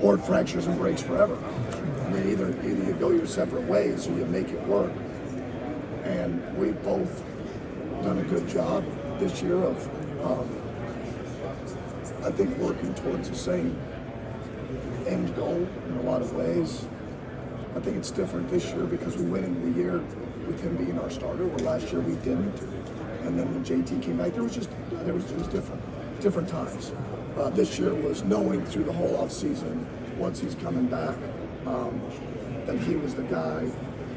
or it fractures and breaks forever. I mean, either you go your separate ways or you make it work. And we've both done a good job this year of, I think, working towards the same end goal in a lot of ways. I think it's different this year because we went into the year with him being our starter, where last year we didn't. And then when JT came back, there was different times. This year was knowing through the whole offseason, once he's coming back, that he was the guy,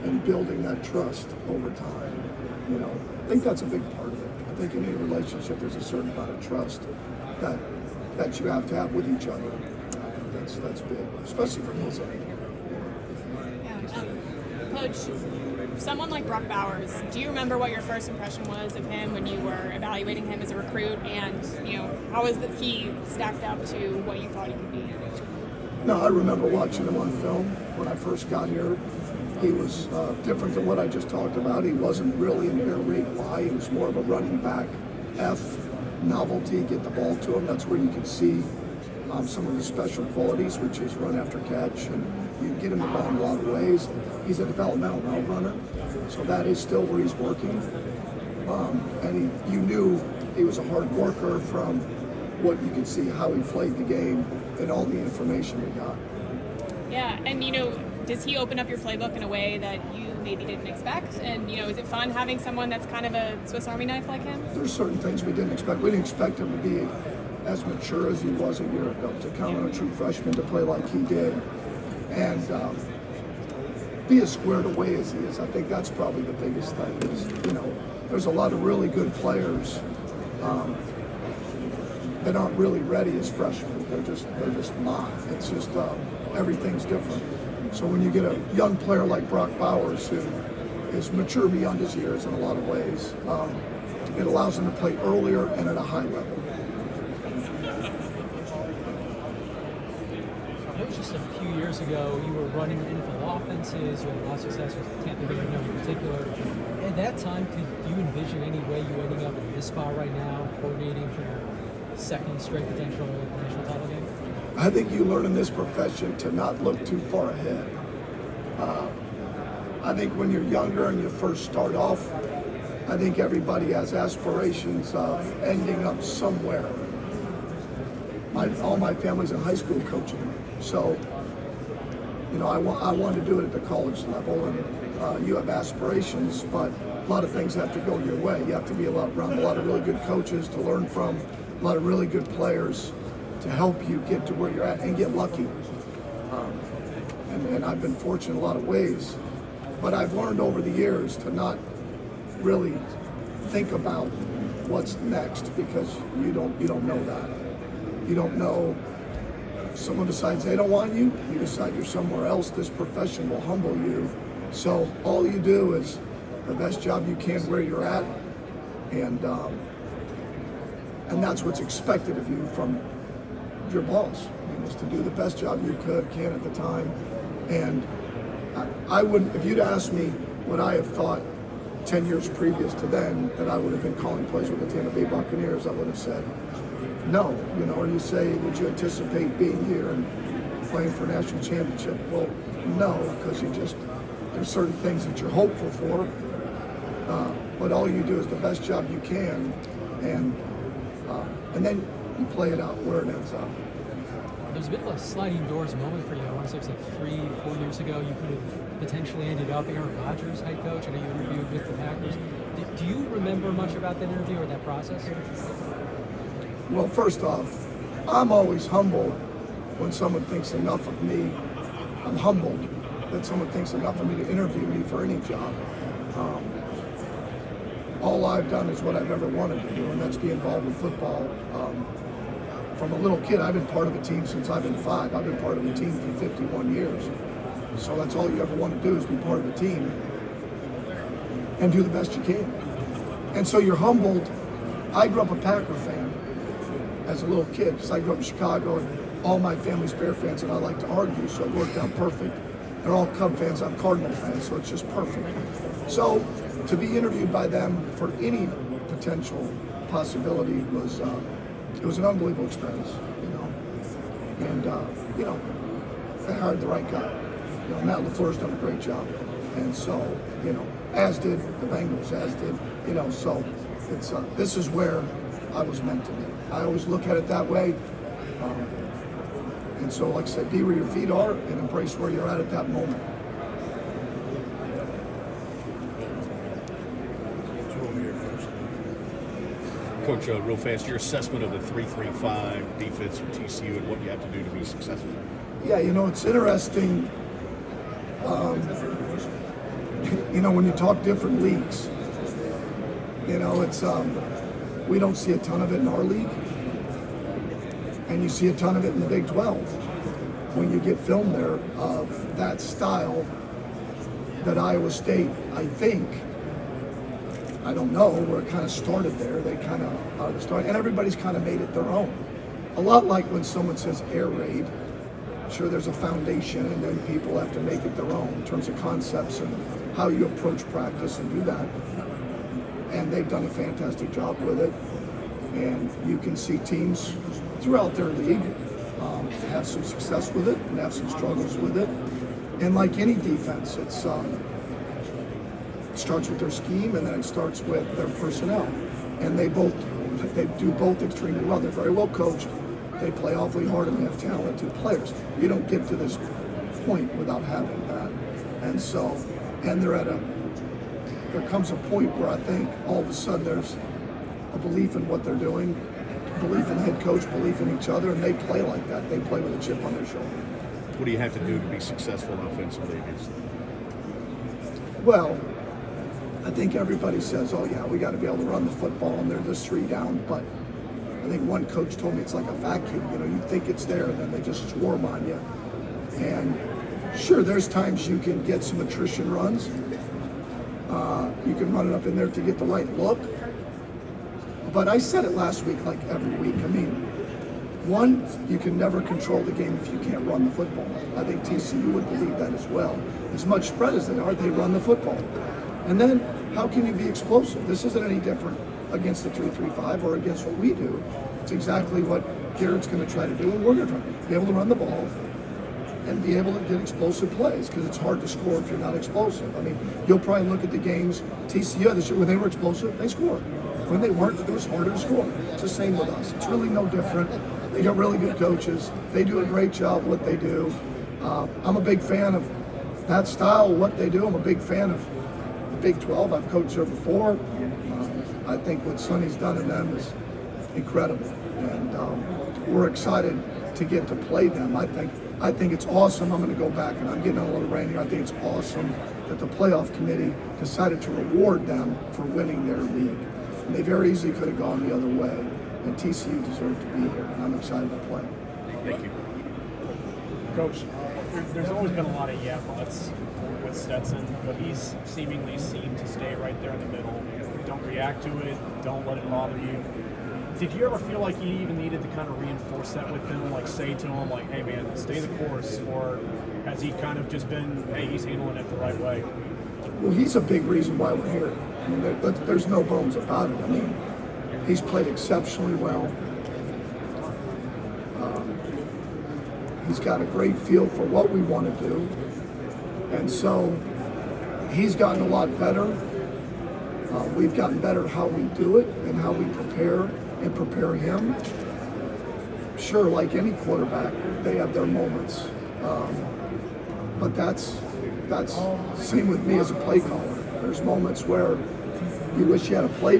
and building that trust over time. You know, I think that's a big part of it. I think in any relationship, there's a certain amount of trust that you have to have with each other. That's big, especially from his end. Coach, someone like Brock Bowers, do you remember what your first impression was of him when you were evaluating him as a recruit, and how is that he stacked up to what you thought he could be? No, I remember watching him on film when I first got here. He was different than what I just talked about. He wasn't really an air raid Y. He was more of a running back F, novelty, get the ball to him. That's where you can see some of the special qualities, which is run after catch, and you get him the ball in a lot of ways. He's a developmental route runner, so that is still where he's working. And you knew he was a hard worker from what you could see, how he played the game, and all the information we got. Yeah, and does he open up your playbook in a way that you maybe didn't expect? And is it fun having someone that's kind of a Swiss Army knife like him? There's certain things we didn't expect. We didn't expect him to be as mature as he was a year ago, to count on a true freshman to play like he did, and be as squared away as he is. I think that's probably the biggest thing. Is there's a lot of really good players that aren't really ready as freshmen. They're just not. It's just everything's different. So when you get a young player like Brock Bowers, who is mature beyond his years in a lot of ways, it allows him to play earlier and at a high level. Just a few years ago, you were running NFL offenses, you had a lot of success with Tampa Bay in particular. At that time, could you envision any way you ending up in this spot right now, coordinating for your second straight potential national title game? I think you learn in this profession to not look too far ahead. I think when you're younger and you first start off, I think everybody has aspirations of ending up somewhere. All my family's in high school coaching, so I want to do it at the college level, and you have aspirations, but a lot of things have to go your way. You have to be around a lot of really good coaches to learn from, a lot of really good players to help you get to where you're at and get lucky. And I've been fortunate in a lot of ways, but I've learned over the years to not really think about what's next, because you don't know that. You don't know. If someone decides they don't want you, you decide you're somewhere else. This profession will humble you. So all you do is the best job you can where you're at, and that's what's expected of you from your boss. Is to do the best job you can at the time. And I wouldn't, if you'd asked me what I have thought 10 years previous to then, that I would have been calling plays with the Tampa Bay Buccaneers, I would have said no. Or you say, would you anticipate being here and playing for a national championship? Well, no, because there's certain things that you're hopeful for, but all you do is the best job you can, and then you play it out where it ends up. There's a bit of a sliding doors moment for you. I want to say it was like 3-4 years ago. You could have potentially ended up Aaron Rodgers' head coach. I know you interviewed with the Packers. Do you remember much about that interview or that process? Well, first off, I'm always humbled when someone thinks enough of me. I'm humbled that someone thinks enough of me to interview me for any job. All I've done is what I've ever wanted to do, and that's be involved with football. From a little kid, I've been part of a team since I've been 5. I've been part of a team for 51 years. So that's all you ever want to do, is be part of a team and do the best you can. And so you're humbled. I grew up a Packer fan as a little kid, because I grew up in Chicago, and all my family's Bear fans, and I like to argue, so it worked out perfect. They're all Cub fans, I'm Cardinal fans, so it's just perfect. So to be interviewed by them for any potential possibility was, it was an unbelievable experience, And, they hired the right guy. You know, Matt LaFleur's done a great job. And so, you know, as did the Bengals, as did, you know, so it's this is where I was meant to be. I always look at it that way. And so, like I said, be where your feet are and embrace where you're at that moment. Coach, real fast, your assessment of the 3-3-5 defense for TCU and what you have to do to be successful. Yeah, you know, it's interesting. You know, when you talk different leagues, you know, it's we don't see a ton of it in our league, and you see a ton of it in the Big 12. When you get film there of that style that Iowa State, I think, I don't know, where it kind of started there. They kind of are the start, and everybody's kind of made it their own. A lot like when someone says air raid. Sure, there's a foundation, and then people have to make it their own in terms of concepts and how you approach practice and do that. And they've done a fantastic job with it. And you can see teams throughout their league have some success with it and have some struggles with it. And like any defense, it starts with their scheme, and then it starts with their personnel. And they do both extremely well. They're very well coached. They play awfully hard, and they have talented players. You don't get to this point without having that. And so, and there comes a point where I think all of a sudden there's a belief in what they're doing, belief in the head coach, belief in each other, and they play like that. They play with a chip on their shoulder. What do you have to do to be successful offensively against them? Well, I think everybody says, oh yeah, we got to be able to run the football, and they're just 3 down, but I think one coach told me it's like a vacuum. You know, you think it's there, and then they just swarm on you. And sure, there's times you can get some attrition runs. You can run it up in there to get the right look. But I said it last week, like every week. I mean, one, you can never control the game if you can't run the football. I think TCU would believe that as well. As much spread as they are, they run the football. And then, how can you be explosive? This isn't any different against the 3-3-5 or against what we do. It's exactly what Garrett's going to try to do, and we're going to try to be able to run the ball and be able to get explosive plays, because it's hard to score if you're not explosive. I mean, you'll probably look at the games TCU this year, when they were explosive, they scored. When they weren't, it was harder to score. It's the same with us. It's really no different. They got really good coaches. They do a great job what they do. I'm a big fan of that style, what they do. I'm a big fan of the Big 12. I've coached there before. I think what Sonny's done in them is incredible, and we're excited to get to play them. I think it's awesome. I'm going to go back, and I'm getting on a little rain here. I think it's awesome that the playoff committee decided to reward them for winning their league. And they very easily could have gone the other way, and TCU deserved to be here, and I'm excited to play. Thank you. Coach, there's always been a lot of yeah buts with Stetson, but he's seemingly seemed to stay right there in the middle. Don't react to it. Don't let it bother you. Did you ever feel like you even needed to kind of reinforce that with him, like say to him, like, hey man, stay the course, or has he kind of just been, hey, he's handling it the right way? Well, he's a big reason why we're here. I mean, there's no bones about it. I mean, he's played exceptionally well. He's got a great feel for what we want to do. And so he's gotten a lot better. We've gotten better at how we do it and how we prepare and prepare him. Sure, like any quarterback, they have their moments. But that's same with me as a play caller. There's moments where you wish you had a play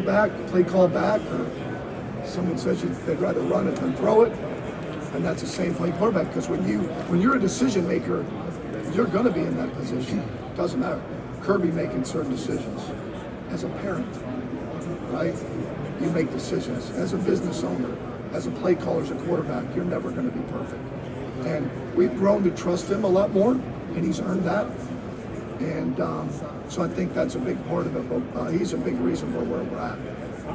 call back, or someone says they'd rather run it than throw it. And that's the same play quarterback, because when you're a decision maker, you're going to be in that position. Doesn't matter. Kirby making certain decisions. As a parent, right? You make decisions. As a business owner, as a play caller, as a quarterback, you're never going to be perfect. And we've grown to trust him a lot more, and he's earned that. And so I think that's a big part of it. But he's a big reason where we're at.